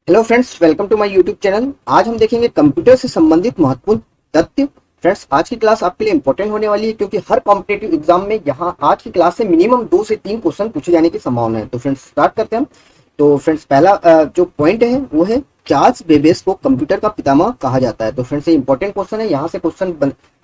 Hello friends, welcome to my YouTube channel. आज हम देखेंगे कंप्यूटर से संबंधित महत्वपूर्ण तथ्य। फ्रेंड्स, आज की क्लास आपके लिए इंपॉर्टेंट होने वाली है क्योंकि हर कॉम्पिटेटिव एग्जाम में यहाँ आज की क्लास से मिनिमम 2 से 3 क्वेश्चन पूछे जाने की संभावना है। तो फ्रेंड्स स्टार्ट करते हैं। तो फ्रेंड्स पहला जो पॉइंट है वो है चार्ल्स बेबेज को कंप्यूटर का पितामह कहा जाता है। तो फ्रेंड्स ये इंपॉर्टेंट क्वेश्चन है, यहाँ से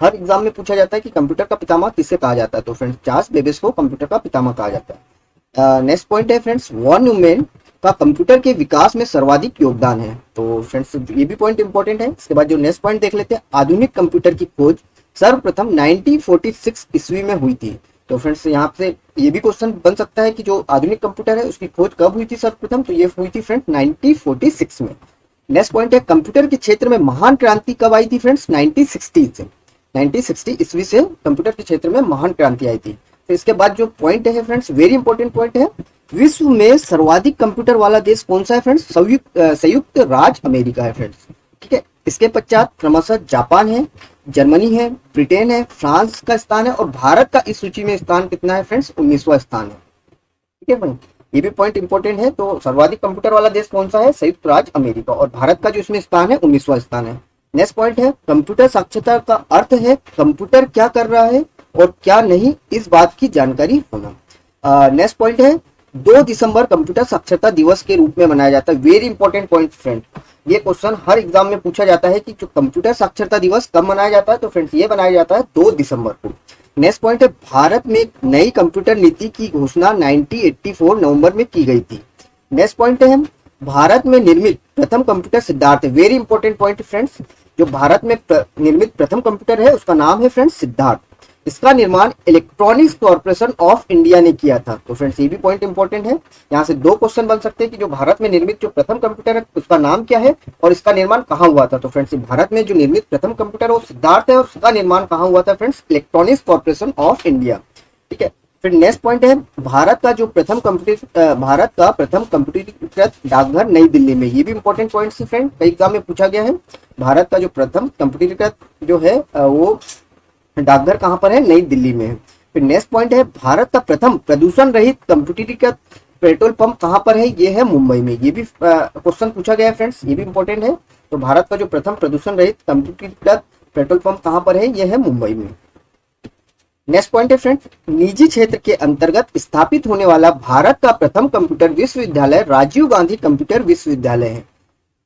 हर एग्जाम में पूछा जाता है कि कंप्यूटर का पितामह किसे कहा जाता है। तो फ्रेंड्स चार्ल्स बेबेज को कंप्यूटर का पितामह कहा जाता है। नेक्स्ट पॉइंट है फ्रेंड्स, वॉन न्यूमैन का कंप्यूटर के विकास में सर्वाधिक योगदान है। तो फ्रेंड्स ये भी पॉइंट इंपॉर्टेंट है। इसके बाद जो नेक्स्ट पॉइंट देख लेते हैं, आधुनिक कंप्यूटर की खोज सर्वप्रथम 1946 ईस्वी में हुई थी। तो फ्रेंड्स यहाँ से ये भी क्वेश्चन बन सकता है कि जो आधुनिक कंप्यूटर है उसकी खोज कब हुई थी सर्वप्रथम। तो ये हुई थी फ्रेंड्स 1946 में। नेक्स्ट पॉइंट है, कंप्यूटर के क्षेत्र में महान क्रांति कब आई थी फ्रेंड्स? 1960 से 1960 ईस्वी से कंप्यूटर के क्षेत्र में महान क्रांति आई थी। तो इसके बाद जो पॉइंट है फ्रेंड्स, वेरी इंपॉर्टेंट पॉइंट है, विश्व में सर्वाधिक कंप्यूटर वाला देश कौन सा है फ्रेंड्स? संयुक्त राज्य अमेरिका है फ्रेंड्स। ठीक है, इसके पश्चात क्रमशः जापान है, जर्मनी है, ब्रिटेन है, फ्रांस का स्थान है और भारत का इस सूची में स्थान कितना है फ्रेंड्स? 19वां स्थान है। ठीक है फ्रेंड, ये भी पॉइंट इंपॉर्टेंट है। तो सर्वाधिक कंप्यूटर वाला देश कौन सा है? संयुक्त राज्य अमेरिका। और भारत का जो इसमें स्थान है 19वां स्थान है। नेक्स्ट पॉइंट है, कंप्यूटर साक्षरता का अर्थ है कंप्यूटर क्या कर रहा है और क्या नहीं, इस बात की जानकारी होना। नेक्स्ट पॉइंट है, 2 दिसंबर कंप्यूटर साक्षरता दिवस के रूप में मनाया जाता है। वेरी इंपॉर्टेंट पॉइंट फ्रेंड, ये क्वेश्चन हर एग्जाम में पूछा जाता है कि जो कंप्यूटर साक्षरता दिवस कब मनाया जाता है। तो फ्रेंड्स ये मनाया जाता है 2 दिसंबर को। नेक्स्ट पॉइंट है, भारत में एक नई कंप्यूटर नीति की घोषणा 1984 नवंबर में की गई थी। नेक्स्ट पॉइंट है, भारत में निर्मित प्रथम कंप्यूटर सिद्धार्थ है। वेरी इंपॉर्टेंट पॉइंट फ्रेंड्स, जो भारत में निर्मित प्रथम कंप्यूटर है उसका नाम है फ्रेंड्स सिद्धार्थ। इसका निर्माण इलेक्ट्रॉनिक्स कॉर्पोरेशन ऑफ इंडिया ने किया था। तो फ्रेंड्स ये भी पॉइंट इंपॉर्टेंट है। यहाँ से 2 क्वेश्चन बन सकते हैं कि जो भारत में निर्मित जो प्रथम कंप्यूटर है उसका नाम क्या है और इसका निर्माण कहाँ हुआ था। तो फ्रेंड्स भारत में जो निर्मित प्रथम कंप्यूटर है वो सिद्धार्थ है और उसका निर्माण कहाँ हुआ था friends? Electronics corporation of India. ठीक है, फिर नेक्स्ट पॉइंट है, भारत का प्रथम कंप्यूटरीकृत डाकघर नई दिल्ली में। ये भी इंपॉर्टेंट पॉइंट है फ्रेंड, कई एग्जाम में पूछा गया है। भारत का जो प्रथम कंप्यूटरीकृत जो है वो डाकघर कहाँ पर है? नई दिल्ली में है। फिर नेक्स्ट पॉइंट है, भारत का प्रथम प्रदूषण रहित कंप्यूटरीकृत पेट्रोल पंप कहाँ पर है? ये है मुंबई में। ये भी क्वेश्चन पूछा गया है फ्रेंड्स, ये भी इंपॉर्टेंट है। तो भारत का जो प्रथम प्रदूषण रहित कंप्यूटरीकृत पेट्रोल पंप कहाँ पर है? ये है मुंबई में। नेक्स्ट पॉइंट है फ्रेंड्स, निजी क्षेत्र के अंतर्गत स्थापित होने वाला भारत का प्रथम कंप्यूटर विश्वविद्यालय राजीव गांधी कंप्यूटर विश्वविद्यालय है।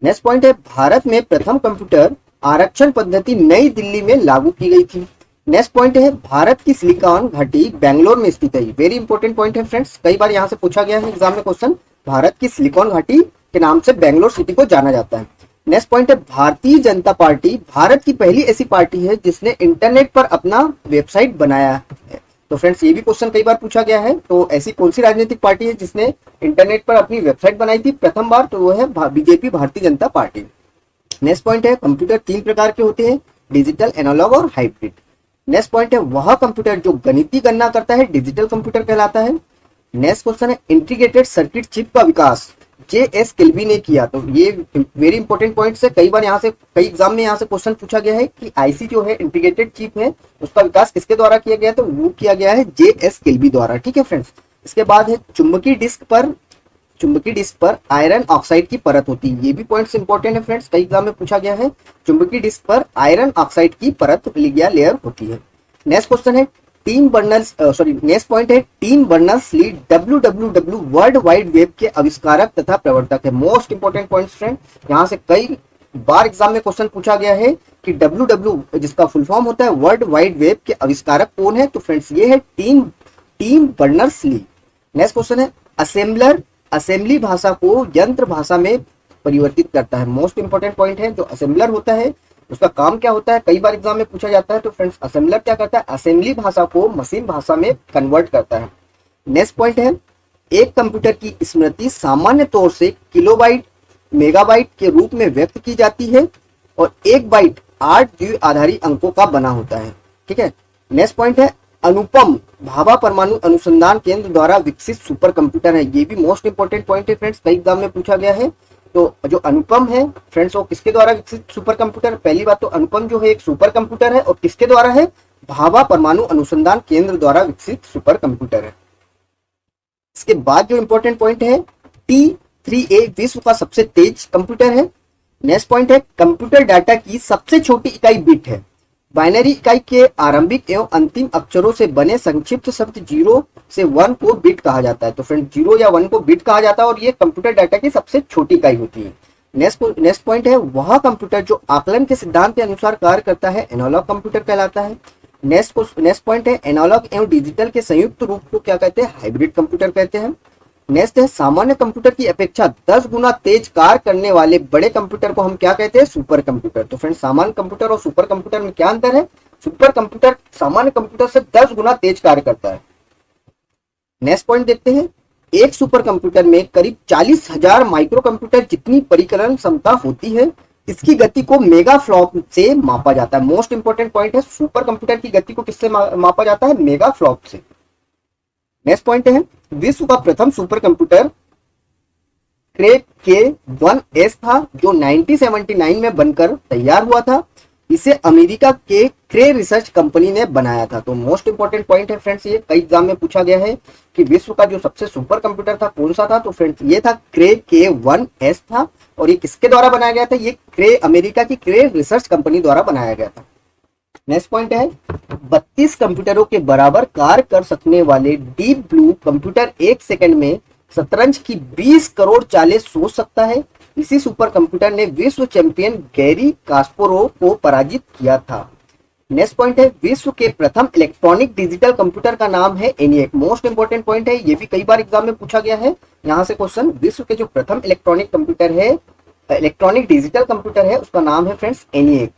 नेक्स्ट पॉइंट है, भारत में प्रथम कंप्यूटर आरक्षण पद्धति नई दिल्ली में लागू की गई थी। नेक्स्ट पॉइंट है, भारत की सिलिकॉन घाटी बेंगलोर में स्थित है। वेरी इंपॉर्टेंट पॉइंट है फ्रेंड्स, कई बार यहाँ से पूछा गया है एग्जाम में क्वेश्चन। भारत की सिलिकॉन घाटी के नाम से बेंगलोर सिटी को जाना जाता है। नेक्स्ट पॉइंट है, भारतीय जनता पार्टी भारत की पहली ऐसी पार्टी है जिसने इंटरनेट पर अपना वेबसाइट बनाया है। तो फ्रेंड्स ये भी क्वेश्चन कई बार पूछा गया है। तो ऐसी कौन सी राजनीतिक पार्टी है जिसने इंटरनेट पर अपनी वेबसाइट बनाई थी प्रथम बार? तो वो है BJP, Bharatiya Janata party. Next point है, कंप्यूटर 3 प्रकार के होते हैं, डिजिटल, एनालॉग और हाइब्रिड। नेक्स्ट पॉइंट है, वह कंप्यूटर जो गणितीय गणना करता है डिजिटल कंप्यूटर कहलाता है। नेक्स्ट क्वेश्चन है, इंटीग्रेटेड सर्किट चिप का विकास J.S. किल्बी ने किया। तो ये वेरी इंपॉर्टेंट पॉइंट्स है, कई बार यहाँ से कई एग्जाम में यहाँ से क्वेश्चन पूछा गया है कि आईसी जो है इंटीग्रेटेड चिप है उसका विकास किसके द्वारा किया गया? तो वो किया गया है J.S. किल्बी द्वारा। ठीक है फ्रेंड्स, इसके बाद है चुंबकीय डिस्क पर आयरन ऑक्साइड की परत होती है। ये भी पॉइंट्स इंपॉर्टेंट है फ्रेंड्स, कई एग्जाम में पूछा गया है। चुंबकीय डिस्क पर आयरन ऑक्साइड की परत या लेयर होती है। नेक्स्ट क्वेश्चन है, नेक्स्ट पॉइंट है, Tim Berners Lee WWW world wide web के आविष्कारक तथा प्रवर्तक है। मोस्ट इंपोर्टेंट पॉइंट्स फ्रेंड, यहाँ से कई बार एग्जाम में क्वेश्चन पूछा गया है कि WW जिसका फुल फॉर्म होता है वर्ल्ड वाइड वेब के आविष्कारक कौन है? तो फ्रेंड्स ये है Tim Berners Lee. Next question है, असेंबली भाषा को यंत्र भाषा में परिवर्तित करता है। मोस्ट इंपोर्टेंट पॉइंट है, जो असेंबलर होता है उसका काम क्या होता है? कई बार एग्जाम में पूछा जाता है। तो फ्रेंड्स असेंबलर क्या करता है? असेंबली भाषा को मशीन भाषा में कन्वर्ट करता है। नेक्स्ट पॉइंट है, एक कंप्यूटर की स्मृति सामान्य तौर से किलोबाइट मेगाबाइट के रूप में व्यक्त की जाती है और 1 बाइट 8 द्विआधारी अंकों का बना होता है। ठीक है, नेक्स्ट पॉइंट है, अनुपम भाभा परमाणु अनुसंधान केंद्र द्वारा विकसित सुपर कंप्यूटर है। ये भी मोस्ट इंपोर्टेंट पॉइंट है फ्रेंड्स, कई एग्जाम में पूछा गया है। तो जो अनुपम है फ्रेंड्स वो किसके द्वारा विकसित सुपर कंप्यूटर? पहली बात तो अनुपम जो है एक सुपर कंप्यूटर है और किसके द्वारा है? भाभा परमाणु अनुसंधान केंद्र द्वारा विकसित सुपर कंप्यूटर है। इसके बाद जो इंपॉर्टेंट पॉइंट है, 3A विश्व का सबसे तेज कंप्यूटर है। नेक्स्ट पॉइंट है कंप्यूटर डाटा की सबसे छोटी इकाई बिट है। बाइनरी इकाई के आरंभिक एवं अंतिम अक्षरों से बने संक्षिप्त शब्द 0 से 1 को बिट कहा जाता है। तो फ्रेंड 0 या 1 को बिट कहा जाता है और ये कंप्यूटर डाटा की सबसे छोटी इकाई होती है। नेक्स्ट पॉइंट है वह कंप्यूटर जो आकलन के सिद्धांत के अनुसार कार्य करता है एनालॉग कंप्यूटर कहलाता है। नेक्स्ट पॉइंट है एनालॉग एवं डिजिटल के संयुक्त रूप को क्या कहते हैं? हाइब्रिड कंप्यूटर कहते हैं। नेक्स्ट है सामान्य कंप्यूटर की अपेक्षा 10 गुना तेज कार्य करने वाले बड़े कंप्यूटर को हम क्या कहते हैं? Super computer. तो फ्रेंड्स सामान्य कंप्यूटर और सुपर कंप्यूटर में क्या अंतर है? सुपर कंप्यूटर सामान्य कंप्यूटर से 10 गुना तेज कार्य करता है। नेक्स्ट पॉइंट देखते हैं एक सुपर कंप्यूटर में करीब 40,000 माइक्रो कंप्यूटर जितनी परिकलन क्षमता होती है। इसकी गति को मेगा फ्लॉप से मापा जाता है। मोस्ट इंपोर्टेंट पॉइंट है सुपर कंप्यूटर की गति को किससे मापा जाता है? मेगा फ्लॉप से। नेक्स्ट पॉइंट है विश्व का प्रथम सुपर कंप्यूटर क्रे K1S था जो 1979 में बनकर तैयार हुआ था। इसे अमेरिका के क्रे रिसर्च कंपनी ने बनाया था। तो मोस्ट इंपोर्टेंट पॉइंट है फ्रेंड्स, ये कई एग्जाम में पूछा गया है कि विश्व का जो सबसे सुपर कंप्यूटर था कौन सा था? तो फ्रेंड्स ये था क्रे K1S था। और ये किसके द्वारा बनाया गया था? ये क्रे अमेरिका की क्रे रिसर्च कंपनी द्वारा बनाया गया था। नेक्स्ट पॉइंट है 32 कंप्यूटरों के बराबर कार्य कर सकने वाले डीप ब्लू कंप्यूटर 1 सेकंड में शतरंज की 20 करोड़ चालें सोच सकता है। इसी सुपर कंप्यूटर ने विश्व चैंपियन गैरी कास्पारोव को पराजित किया था। नेक्स्ट पॉइंट है विश्व के प्रथम इलेक्ट्रॉनिक डिजिटल कंप्यूटर का नाम है ENIAC। मोस्ट इंपोर्टेंट पॉइंट है, ये भी कई बार एग्जाम में पूछा गया है। यहाँ से क्वेश्चन, विश्व के जो प्रथम इलेक्ट्रॉनिक कंप्यूटर है, इलेक्ट्रॉनिक डिजिटल कंप्यूटर है, उसका नाम है फ्रेंड्स ENIAC।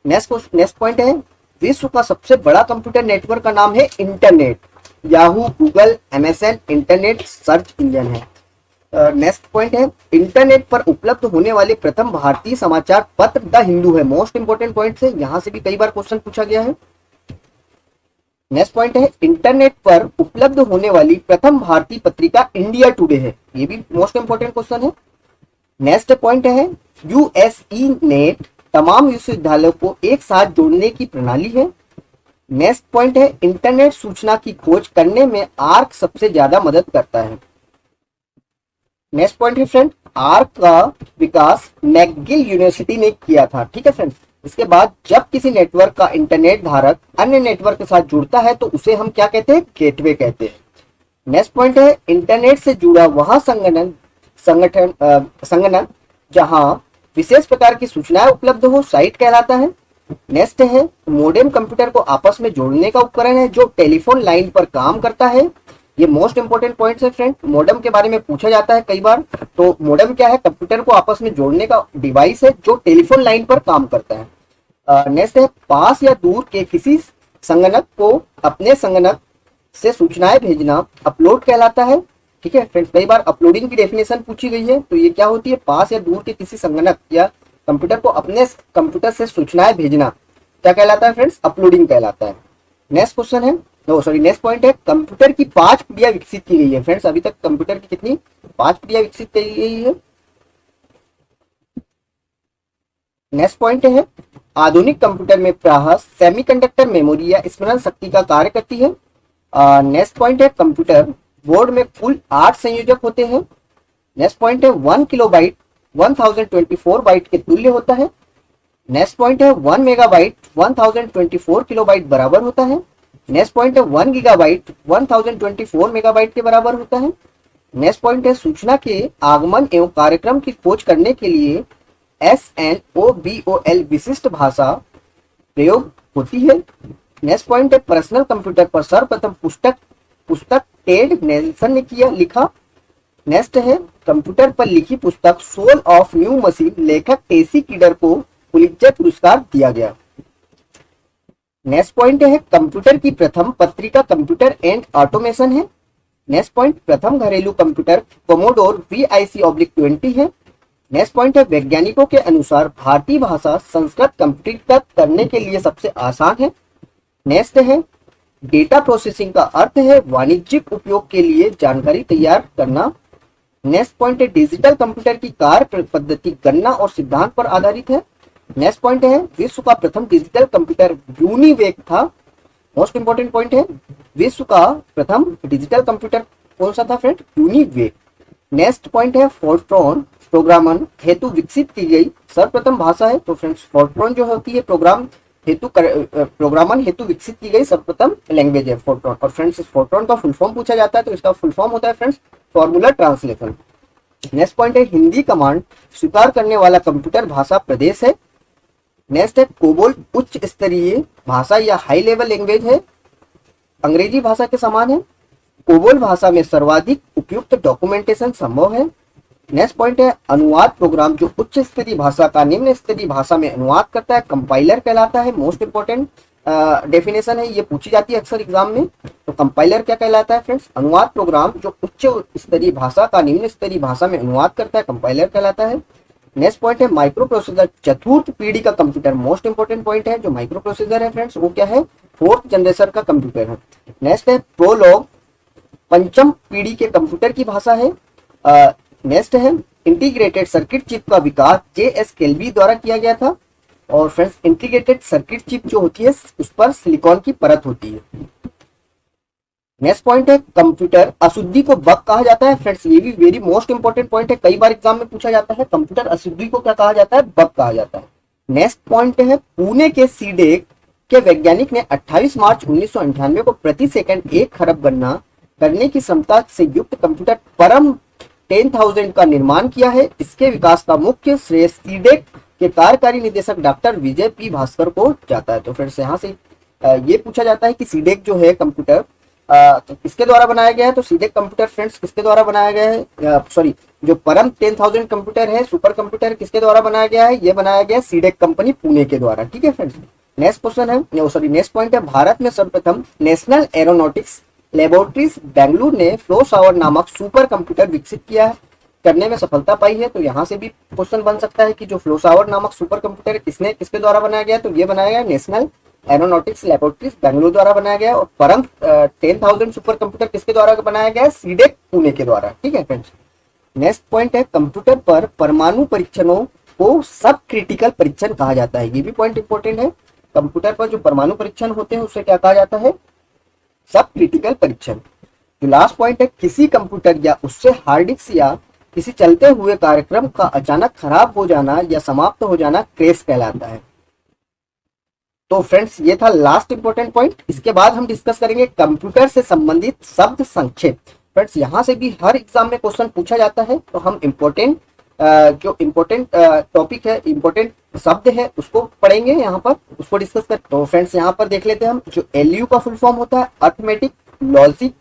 नेक्स्ट पॉइंट है विश्व का सबसे बड़ा कंप्यूटर नेटवर्क का नाम है internet. Yahoo, Google, MSN internet search engine है। नेक्स्ट पॉइंट है इंटरनेट पर उपलब्ध होने वाले प्रथम भारतीय समाचार पत्र द हिंदू है। मोस्ट इंपोर्टेंट पॉइंट है, यहां से भी कई बार क्वेश्चन पूछा गया है। नेक्स्ट पॉइंट है इंटरनेट पर उपलब्ध होने वाली प्रथम भारतीय पत्रिका इंडिया टुडे है। ये भी मोस्ट इंपोर्टेंट क्वेश्चन है। नेक्स्ट पॉइंट है USE नेट तमाम विश्वविद्यालयों को एक साथ जोड़ने की प्रणाली है। नेक्स्ट पॉइंट है इंटरनेट सूचना की खोज करने में आर्क सबसे ज्यादा मदद करता है। नेक्स्ट पॉइंट है फ्रेंड आर्क का विकास मैकगिल यूनिवर्सिटी ने किया था। ठीक है फ्रेंड्स, इसके बाद जब किसी नेटवर्क का इंटरनेट धारक अन्य नेटवर्क के साथ जुड़ता है तो उसे हम क्या कहते हैं? गेटवे कहते हैं। नेक्स्ट पॉइंट है इंटरनेट से जुड़ा वह संगठन जहां विशेष प्रकार की सूचनाएं उपलब्ध हो साइट कहलाता है। नेक्स्ट है मोडेम कंप्यूटर को आपस में जोड़ने का उपकरण है जो टेलीफोन लाइन पर काम करता है। ये मोस्ट इंपोर्टेंट पॉइंट्स है फ्रेंड, मोडेम के बारे में पूछा जाता है कई बार। तो मोडेम क्या है? कंप्यूटर को आपस में जोड़ने का डिवाइस है जो टेलीफोन लाइन पर काम करता है। नेक्स्ट है पास या दूर के किसी संगणक को अपने संगणक से सूचनाएं भेजना अपलोड कहलाता है। ठीक है फ्रेंड्स, कई बार अपलोडिंग की डेफिनेशन पूछी गई है। तो ये क्या होती है? पास या दूर के किसी संगणक या कंप्यूटर को अपने कंप्यूटर से सूचनाएं भेजना क्या कहलाता है फ्रेंड्स? अपलोडिंग कहलाता है। नेक्स्ट क्वेश्चन है, नेक्स्ट पॉइंट है कंप्यूटर की 5 प्रक्रिया विकसित की गई है। फ्रेंड्स अभी तक कंप्यूटर की कितनी 5 प्रक्रिया विकसित की गई है। नेक्स्ट पॉइंट है आधुनिक कंप्यूटर में प्रायः सेमीकंडक्टर मेमोरी या स्मरण शक्ति का कार्य करती है। नेक्स्ट पॉइंट है कंप्यूटर बोर्ड में कुल 8 संयोजक होते हैं। नेक्स्ट पॉइंट है 1 किलोबाइट 1024 बाइट के तुल्य होता है। नेक्स्ट पॉइंट है 1 मेगाबाइट 1024 किलोबाइट बराबर होता है। नेक्स्ट पॉइंट है 1 गीगाबाइट 1024 मेगाबाइट के बराबर होता है। नेक्स्ट पॉइंट है सूचना के आगमन एवं कार्यक्रम की खोज करने के लिए SNOBOL विशिष्ट भाषा प्रयोग होती है। नेक्स्ट पॉइंट है पर्सनल कंप्यूटर पर सर्वप्रथम पुस्तक टेड नेल्सन ने लिखा। नेक्स्ट है कंप्यूटर पर लिखी पुस्तक सोल ऑफ न्यू मशीन लेखक टेसी किडर को पुलित्जर पुरस्कार दिया गया। नेक्स्ट पॉइंट है कंप्यूटर की प्रथम पत्रिका कंप्यूटर एंड ऑटोमेशन है। नेक्स्ट पॉइंट प्रथम घरेलू कंप्यूटर कोमोडोर VIC/20 है। नेक्स्ट पॉइंट है वैज्ञानिकों के अनुसार भारतीय भाषा संस्कृत कंप्यूटरीकृत करने के लिए सबसे आसान है। नेक्स्ट है डेटा प्रोसेसिंग का अर्थ है वाणिज्यिक उपयोग के लिए जानकारी तैयार करना। नेक्स्ट पॉइंट है डिजिटल कंप्यूटर की कार्य पद्धति गणना और सिद्धांत पर आधारित है। नेक्स्ट पॉइंट है विश्व का प्रथम डिजिटल कंप्यूटर यूनिवेक था। मोस्ट इंपोर्टेंट पॉइंट है विश्व का प्रथम डिजिटल कंप्यूटर कौन सा था फ्रेंड? यूनिवेक। नेक्स्ट पॉइंट है फोर्ट्रॉन प्रोग्रामन हेतु विकसित की गई सर्वप्रथम भाषा है। तो फ्रेंड्स फोर्ट्रॉन जो होती है प्रोग्रामन हेतु विकसित की गई सर्वप्रथम लैंग्वेज है फोर्ट्रॉन। और फ्रेंड्स इस फोर्ट्रॉन का फुल फॉर्म पूछा जाता है तो इसका फुल फॉर्म होता है friends formula translation. Next point है हिंदी कमांड स्वीकार करने वाला कंप्यूटर भाषा प्रदेश है। नेक्स्ट है कोबोल उच्च स्तरीय भाषा या हाई लेवल लैंग्वेज है, अंग्रेजी भाषा के समान है। कोबोल भाषा में सर्वाधिक उपयुक्त डॉक्यूमेंटेशन संभव है। नेक्स्ट पॉइंट है अनुवाद प्रोग्राम जो उच्च स्तरीय भाषा का निम्न स्तरीय भाषा में अनुवाद करता है कंपाइलर कहलाता है। मोस्ट इंपोर्टेंट डेफिनेशन है, ये पूछी जाती है अक्सर एग्जाम में। तो कंपाइलर क्या कहलाता है फ्रेंड्स? अनुवाद प्रोग्राम जो उच्च स्तरीय भाषा का निम्न स्तरीय भाषा में अनुवाद करता है कंपाइलर कहलाता है। नेक्स्ट पॉइंट है माइक्रो प्रोसेसर चतुर्थ पीढ़ी का कंप्यूटर। मोस्ट इंपोर्टेंट पॉइंट है, जो माइक्रो प्रोसेसर है फ्रेंड्स वो क्या है? फोर्थ जनरेशन का कंप्यूटर है। नेक्स्ट है प्रोलॉग पंचम पीढ़ी के कंप्यूटर की भाषा है। नेक्स्ट है इंटीग्रेटेड सर्किट चिप का विकास JS केल्वी द्वारा किया गया था। और फ्रेंड्स इंटीग्रेटेड सर्किट चिप जो होती है उस पर सिलिकॉन की परत होती है। नेक्स्ट पॉइंट है कंप्यूटर अशुद्धि को बग कहा जाता है। फ्रेंड्स ये भी वेरी मोस्ट इंपोर्टेंट पॉइंट है, कई बार एग्जाम में पूछा जाता है। कंप्यूटर अशुद्धि को क्या कहा जाता है? बग कहा जाता है। नेक्स्ट पॉइंट है पुणे के सीडेक के वैज्ञानिक ने 28 मार्च 1998 को प्रति सेकंड 1 खरब गणना करने की क्षमता से युक्त कंप्यूटर परम 10,000 का निर्माण किया है। इसके विकास का मुख्य श्रेय सीडेक के कार्यकारी निदेशक डॉक्टर विजय पी भास्कर को जाता है। तो फ्रेंड्स यहाँ से ये पूछा जाता है कि सीडेक जो है कंप्यूटर तो किसके द्वारा बनाया गया है? तो सीडेक कंप्यूटर फ्रेंड्स किसके द्वारा बनाया गया है? सॉरी, जो परम 10,000 कंप्यूटर है, सुपर कंप्यूटर किसके द्वारा बनाया गया है? ये बनाया गया सीडेक कंपनी पुणे के द्वारा। ठीक है फ्रेंड्स। नेक्स्ट क्वेश्चन है, सॉरी नेक्स्ट पॉइंट है भारत में सर्वप्रथम नेशनल एरोनॉटिक्स लेबोरेटरीज बेंगलुरु ने फ्लो शावर नामक सुपर कंप्यूटर विकसित किया है, करने में सफलता पाई है। तो यहाँ से भी क्वेश्चन बन सकता है कि जो फ्लो शावर नामक सुपर कंप्यूटर किसके द्वारा बनाया गया? तो ये बनाया गया नेशनल एरोनॉटिक्स लेबोरेटरीज बेंगलुरु द्वारा बनाया गया। और परम 10,000 सुपर कंप्यूटर किसके द्वारा बनाया गया? सीडेक पुणे के द्वारा। ठीक है फ्रेंड्स। नेक्स्ट पॉइंट है कंप्यूटर पर परमाणु परीक्षणों को सब क्रिटिकल परीक्षण कहा जाता है। ये भी पॉइंट इंपॉर्टेंट है, कंप्यूटर पर जो परमाणु परीक्षण होते हैं उसे क्या कहा जाता है? सब क्रिटिकल परीक्षण। जो लास्ट पॉइंट है किसी कंप्यूटर या उससे हार्ड डिस्क या किसी चलते हुए कार्यक्रम का अचानक खराब हो जाना या समाप्त हो जाना क्रैश कहलाता है। तो फ्रेंड्स ये था लास्ट इंपॉर्टेंट पॉइंट। इसके बाद हम डिस्कस करेंगे कंप्यूटर से संबंधित शब्द संक्षेप। फ्रेंड्स यहाँ से भी हर एग्जाम में क्वेश्चन पूछा जाता है, तो हम जो इम्पोर्टेंट टॉपिक है, इम्पोर्टेंट शब्द है उसको पढ़ेंगे यहाँ पर, उसको डिस्कस कर। तो फ्रेंड्स यहाँ पर देख लेते हैं हम, जो LU का फुल फॉर्म होता है अर्थमेटिक लॉजिक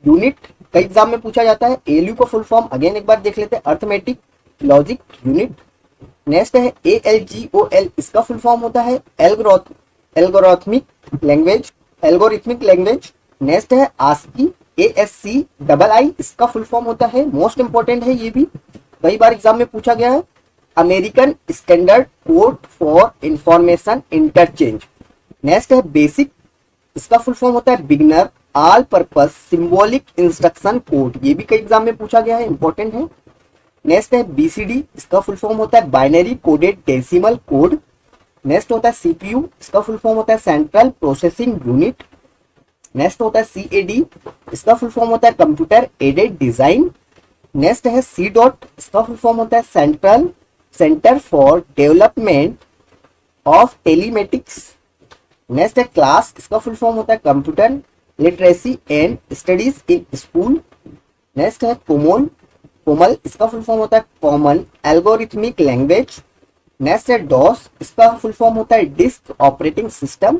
यूनिट, कई एग्जाम में पूछा जाता है। ALU का फुल फॉर्म अगेन एक बार देख लेते हैं, अर्थमेटिक लॉजिक यूनिट। नेक्स्ट है ALGOL, इसका फुल फॉर्म होता है एल्गोरिथमिक लैंग्वेज। नेक्स्ट है ASCII ASCII, इसका फुल फॉर्म होता है, मोस्ट इंपोर्टेंट है, ये भी कई बार एग्जाम में पूछा गया है, American standard code for information interchange. Next है बेसिक, इसका फुल फॉर्म होता है beginner all purpose symbolic instruction code, ये भी कई एग्जाम में पूछा गया है, इंपॉर्टेंट है। नेक्स्ट है BCD, इसका फुल फॉर्म होता है binary coded decimal code. Next होता है CPU, इसका फुल फॉर्म होता है सेंट्रल प्रोसेसिंग यूनिट। नेक्स्ट होता है CAD, इसका फुल फॉर्म होता है कंप्यूटर एडेड डिजाइन। नेक्स्ट है C डॉट, इसका फुल फॉर्म होता है centre for development of telematics. Next है क्लास, इसका फुल फॉर्म होता है computer literacy and studies in school. Next है कोमल, इसका फुल फॉर्म होता है कॉमन एल्गोरिथमिक लैंग्वेज। नेक्स्ट है DOS, इसका फुल फॉर्म होता है डिस्क ऑपरेटिंग सिस्टम।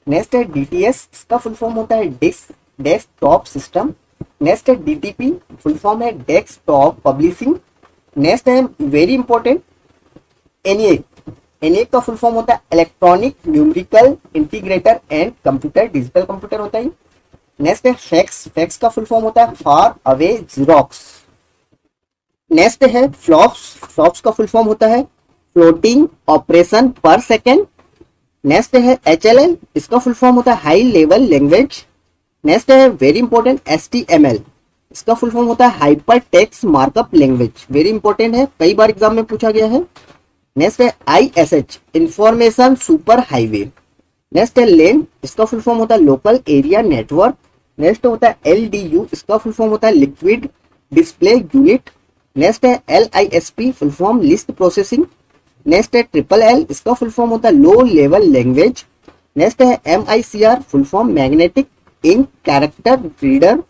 नेक्स्ट है DTS, इसका फुल फॉर्म होता है डेस्कटॉप सिस्टम। नेक्स्ट है DTP, फुल फॉर्म है डेस्कटॉप पब्लिशिंग। नेक्स्ट है वेरी इंपॉर्टेंट ENIAC का फुल फॉर्म होता है electronic numerical integrator and computer, digital computer होता है। नेक्स्ट है फैक्स का फुल फॉर्म होता है फार अवे जीरोक्स। नेक्स्ट है फ्लॉप्स का फुल फॉर्म होता है फ्लोटिंग ऑपरेशन पर सेकेंड। नेक्स्ट है HLL, इसका फुल फॉर्म होता है हाई लेवल लैंग्वेज। नेक्स्ट है वेरी इंपॉर्टेंट HTML, इसका फुल फॉर्म होता है hyper text markup language, very important है, कई बार एग्जाम में पूछा गया है। नेक्स्ट है ISH, information super highway. Next है LAN, इसका फुल फॉर्म होता है लोकल एरिया नेटवर्क। नेक्स्ट होता है LDU, इसका फुल फॉर्म होता है लिक्विड डिस्प्ले यूनिट। नेक्स्ट है LISP, full form list processing. Next है LLL, इसका फुल फॉर्म होता है लो लेवल लैंग्वेज। नेक्स्ट है MICR, full form magnetic ink character reader.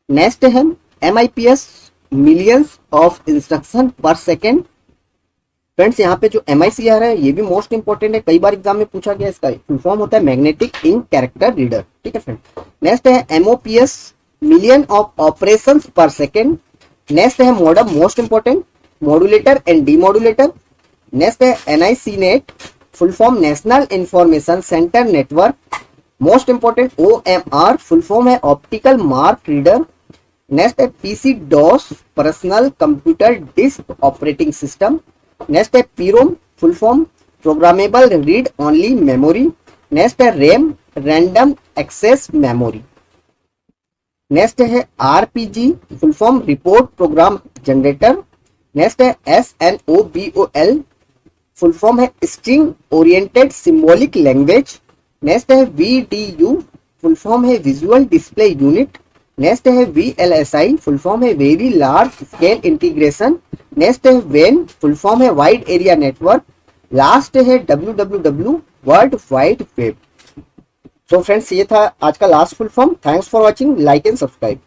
Next है MIPS, millions of instruction per second. Friends यहाँ पे जो MICR है ये भी मोस्ट इंपॉर्टेंट है, कई बार एग्जाम में पूछा गया, इसका फुल फॉर्म होता है मैग्नेटिक इंक कैरेक्टर रीडर। ठीक है फ्रेंड। नेक्स्ट है MOPS, million of operations per second. Next है modem, most important, modulator and demodulator. Next है NICNet, full form national information centre network. Most important OMR, full form है optical mark reader. Next है PC DOS, personal computer disk operating system. Next है PROM, full form programmable read only memory. Next है RAM, random access memory. Next है RPG, full form report programme generator. Next है SNOBOL, full form है string oriented symbolic language. Next है VDU, full form है visual display unit. Next है VLSI, full form है very large scale integration. Next है WAN, full form है wide area network. Last है WWW, world wide web. So friends ये था आज का last full form. Thanks for watching, like and subscribe.